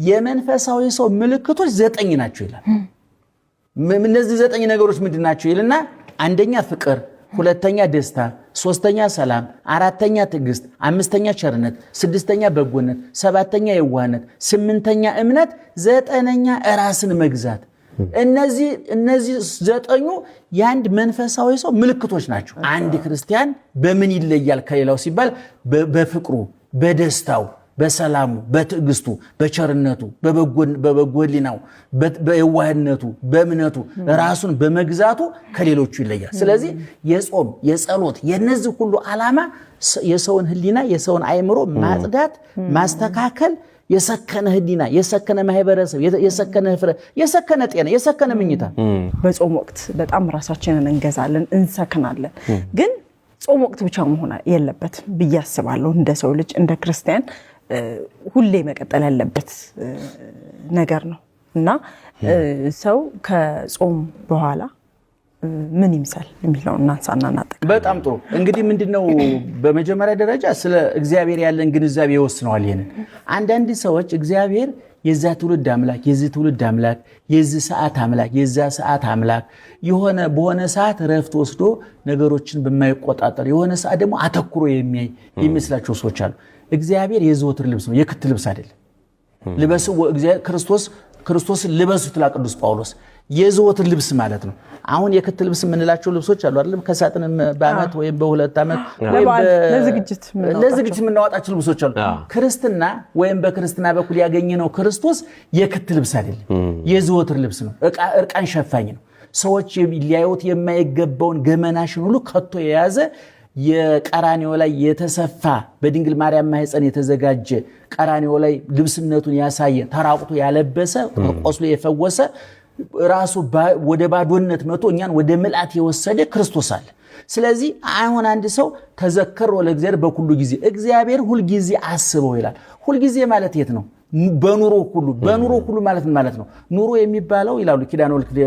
የመንፈሳዊ ሰው ምልክቶች 9 ናቸው ይላል። እነዚህ 9 ነገሮች ምንድናቸው ይልና አንደኛ ፍቅር፣ ሁለተኛ ደስታ፣ ሶስተኛ ሰላም፣ አራተኛ ትዕግስት፣ አምስተኛ ቸርነት፣ ስድስተኛ በጎነት፣ ሰባተኛ የዋህነት፣ ስምንተኛ እምነት፣ ዘጠነኛ ራስን መግዛት። እነዚህ 9 የአንድ መንፈሳዊ ሰው ምልክቶች ናቸው። አንድ ክርስቲያን በምን ይለያል ከሌላው ሲባል በፍቅሩ፣ በደስታው፣ በሰላሙ፣ በትዕግስቱ፣ በቸርነቱ፣ በበጎ ሕሊናው፣ በየዋህነቱ፣ በእምነቱ ራሱን በመግዛቱ ከሌሎቹ ይለያል። ስለዚህ የጾም የጸሎት የነዚህ ሁሉ ዓላማ የሰውን ሕሊና የሰውን አእምሮ ማጽዳት ማስተካከል፣ የሰከነ ሕሊና የሰከነ ማህበረሰብ የሰከነ ፍረ የሰከነ ጤና የሰከነ ምኝታ። በጾም ወቅት በጣም ራሳችንን እንገዛለን እንሰክናለን። ግን ጾም ወቅት ብቻ መሆን የለበትም ብዬ አስባለሁ። እንደ ሰው ልጅ እንደ ክርስቲያን ሁሌ መቀጠል ያለበት ነገር ነው እና ሰው ከጾም በኋላ ምን ይምሳል የሚለው እናንሳና እናጠቃለን። በጣም ጥሩ። እንግዲህ ምንድነው በመጀመሪያ ደረጃ ስለ እግዚአብሔር ያለን ግንዛቤ ይወስነዋል። ይሄን አንዳንድ ሰዎች እግዚአብሔር የዛ ትውልድ አምላክ የዚህ ትውልድ አምላክ የዚህ ሰዓት አምላክ የዛ ሰዓት አምላክ በሆነ ሰዓት ረፍት ወስዶ ነገሮችን በማይቆጣጠር የሆነ ሰዓት ደግሞ አተኩሮ የሚያይ የሚመስላቸው ሰዎች አሉ። እግዚአብሔር የዘወትር ልብስ ነው፣ የክት ልብስ አይደለም። ልበሱ ክርስቶስ ልበሱት ይላል ቅዱስ ጳውሎስ። የዘወትር ልብስ ማለት ነው። አሁን የክት ልብስ የምንላቸው ልብሶች አሉ አይደለም? ከሳጥን በአመት ወይም በሁለት ዓመት ለዝግጅት የምናወጣቸው ልብሶች አሉ። ክርስትና ወይም በክርስትና በኩል ያገኘነው ክርስቶስ የክት ልብስ አይደለም፣ የዘወትር ልብስ ነው። እርቃን ሸፋኝ ነው። ሰዎች ሊያዩት የማይገባውን ገመናሽን ሁሉ ከቶ የያዘ የቀራንዮ ላይ የተሰፋ በድንግል ማርያም ማህፀን የተዘጋጀ ቀራንዮ ላይ ልብስነቱን ያሳየ ተራቁቶ ያለበሰ ቆስሎ የፈወሰ ራሱ ወደ ባዶነት መቶ እኛን ወደ ምልአት የወሰደ ክርስቶስ አለ። ስለዚህ አሁን አንድ ሰው ተዘከሮ ለእግዚአብሔር በኩሉ ጊዜ እግዚአብሔር ሁሉ ጊዜ አስበው ይላል። ሁሉ ጊዜ ማለት የት ነው? በኑሮ ሁሉ ማለት ነው። ኑሮ የሚባለው ይላሉ ኪዳነ ወልድ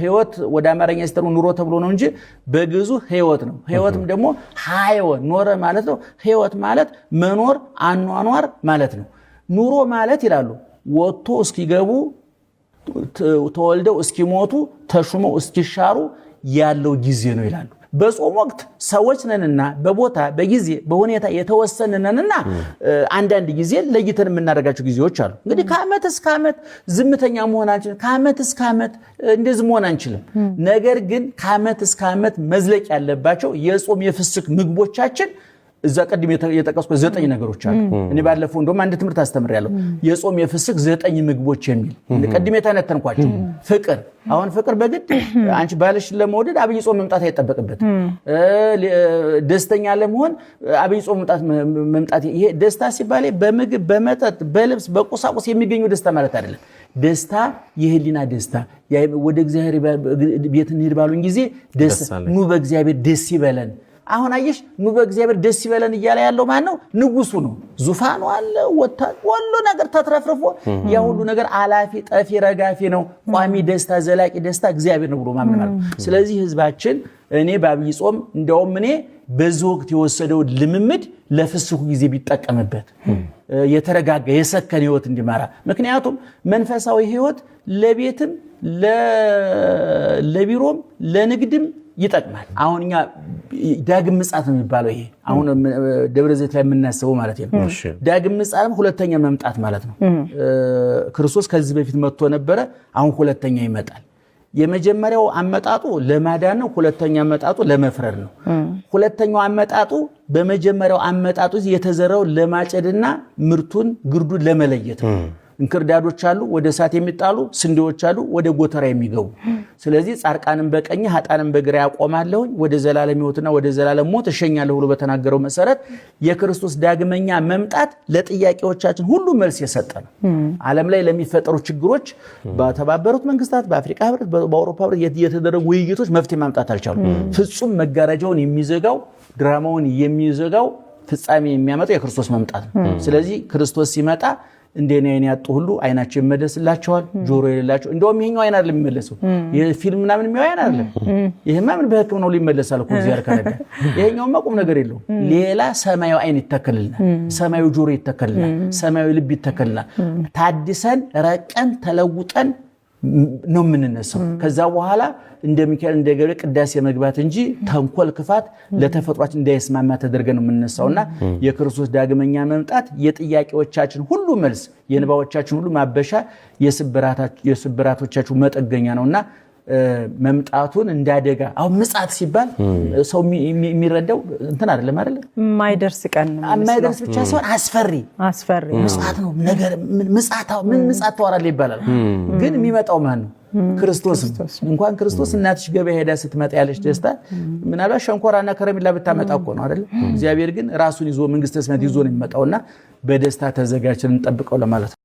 ህይወት ወደ አማርኛ ሲተሩ ኑሮ ተብሎ ነው እንጂ በግዙ ህይወት ነው። ህይወትም ደግሞ ሃይወት ኖረ ማለት ነው። ህይወት ማለት መኖር አኗኗር ማለት ነው። ኑሮ ማለት ይላሉ ወጥቶ እስኪገቡ ተወልደው እስኪሞቱ ተሹመው እስኪሻሩ ያለው ጊዜ ነው ይላሉ። በጾም ወቅት ሰዎች ነንና በቦታ በጊዜ በሁኔታ የተወሰነንና አንዳንድ ጊዜ ለይተን የምናደርጋቸው ጊዜዎች አሉ። እንግዲህ ከዓመት እስከ ዓመት ዝምተኛ መሆን አንችልም። ከዓመት እስከ ዓመት እንደዚህ መሆን አንችልም። ነገር ግን ከዓመት እስከ ዓመት መዝለቅ ያለባቸው የጾም የፍስክ ምግቦቻችን እዛ ቀድም የተጠቀስኩት 9 ነገሮች አሉ። እኔ ባለፈው እንደውም አንድ ትምህርት አስተምሬያለሁ። የጾም የፍስክ 9 ምግቦች የሚል ቀድም የተነተንኳቸው። ፍቅር አሁን ፍቅር በግድ አንቺ ባልሽን ለመውደድ አብይ ጾም መምጣት አይጠበቅበትም። ደስተኛ ለመሆን አብይ ጾም መምጣት ይሄ ደስታ ሲባል በምግብ በመጠጥ በልብስ በቁሳቁስ የሚገኙ ደስታ ማለት አይደለም። ደስታ የህሊና ደስታ ወደ እግዚአብሔር ቤት እንሂድ ባሉኝ ጊዜ ኑ በእግዚአብሔር ደስ ይበለን። አሁን አየሽ ኑ በእግዚአብሔር ደስ ይበለን እያለ ያለው ማን ነው? ንጉሱ ነው። ዙፋኑ አለ፣ ሁሉ ነገር ተትረፍርፎ ያ ሁሉ ነገር አላፊ ጠፊ ረጋፊ ነው። ቋሚ ደስታ ዘላቂ ደስታ እግዚአብሔር ነው ብሎ ማመን ማለት ነው። ስለዚህ ህዝባችን እኔ በአብይ ጾም እንደውም እኔ በዚህ ወቅት የወሰደው ልምምድ ለፍስኩ ጊዜ ቢጠቀምበት የተረጋጋ የሰከነ ህይወት እንዲመራ። ምክንያቱም መንፈሳዊ ህይወት ለቤትም ለቢሮም ለንግድም ይጠቅማል። አሁን እኛ ዳግም ምጽአት ነው የሚባለው ይሄ አሁን ደብረ ዘይት ላይ የምናስበው ማለት ነው። ዳግም ምጽአት ሁለተኛ መምጣት ማለት ነው። ክርስቶስ ከዚህ በፊት መጥቶ ነበረ፣ አሁን ሁለተኛ ይመጣል። የመጀመሪያው አመጣጡ ለማዳን ነው። ሁለተኛ አመጣጡ ለመፍረድ ነው። ሁለተኛው አመጣጡ በመጀመሪያው አመጣጡ የተዘራው ለማጨድና ምርቱን ግርዱን ለመለየት ነው። እንክርዳዶች አሉ ወደ እሳት የሚጣሉ፣ ስንዴዎች አሉ ወደ ጎተራ የሚገቡ። ስለዚህ ጻድቃንን በቀኝ ኃጥአንን በግራ ያቆማለሁ፣ ወደ ዘላለም ሕይወትና ወደ ዘላለም ሞት እሸኛለሁ ብሎ በተናገረው መሰረት የክርስቶስ ዳግመኛ መምጣት ለጥያቄዎቻችን ሁሉ መልስ የሰጠ ነው። ዓለም ላይ ለሚፈጠሩ ችግሮች በተባበሩት መንግስታት፣ በአፍሪካ ህብረት፣ በአውሮፓ ህብረት የተደረጉ ውይይቶች መፍትሄ ማምጣት አልቻሉም። ፍጹም መጋረጃውን የሚዘጋው ድራማውን የሚዘጋው ፍጻሜ የሚያመጣው የክርስቶስ መምጣት ነው። ስለዚህ ክርስቶስ ሲመጣ እንደኔ አይን ያጡ ሁሉ አይናቸው ይመለስላቸዋል ጆሮ የሌላቸው እንደውም ይሄኛው አይን አይደለም የሚመለሰው የፊልም ምናምን የሚያው አይን አይደለም ይሄማ ምን በህክምናው ሊመለሳል እኮ እግዚአብሔር ከረዳ ይሄኛውማ ቁም ነገር የለው ሌላ ሰማያዊ አይን ይተከልልና ሰማያዊ ጆሮ ይተከልልና ሰማያዊ ልብ ይተከልልና ታድሰን ረቀን ተለውጠን ነው የምንነሳው ከዛ በኋላ እንደ ሚካኤል እንደ ገብርኤል ቅዳሴ መግባት እንጂ ተንኮል ክፋት ለተፈጥሯችን እንዳይስማማ ተደርገን ነው የምንነሳውና የክርስቶስ ዳግመኛ መምጣት የጥያቄዎቻችን ሁሉ መልስ የንባዎቻችን ሁሉ ማበሻ የስብራቶቻችን መጠገኛ ነውና መምጣቱን እንዳደጋ አሁን ምጽአት ሲባል ሰው የሚረዳው እንትን አይደለም ማይደርስ ቀን ማይደርስ ብቻ ሳይሆን አስፈሪ ምጽአት ነው ነገር ምጽአታው ምን ምጽአት ተወራለ ይባላል ግን የሚመጣው ማን ነው ክርስቶስ እንኳን ክርስቶስ እናትሽ ገበያ ሄዳ ስትመጣ ያለሽ ደስታ ምናልባት ሸንኮራና ከረሜላ ብታመጣ እኮ ነው አይደል እግዚአብሔር ግን ራሱን ይዞ መንግስተ ሰማያት ይዞ ነው የሚመጣውና በደስታ ተዘጋጅተን እንጠብቀው ለማለት ነው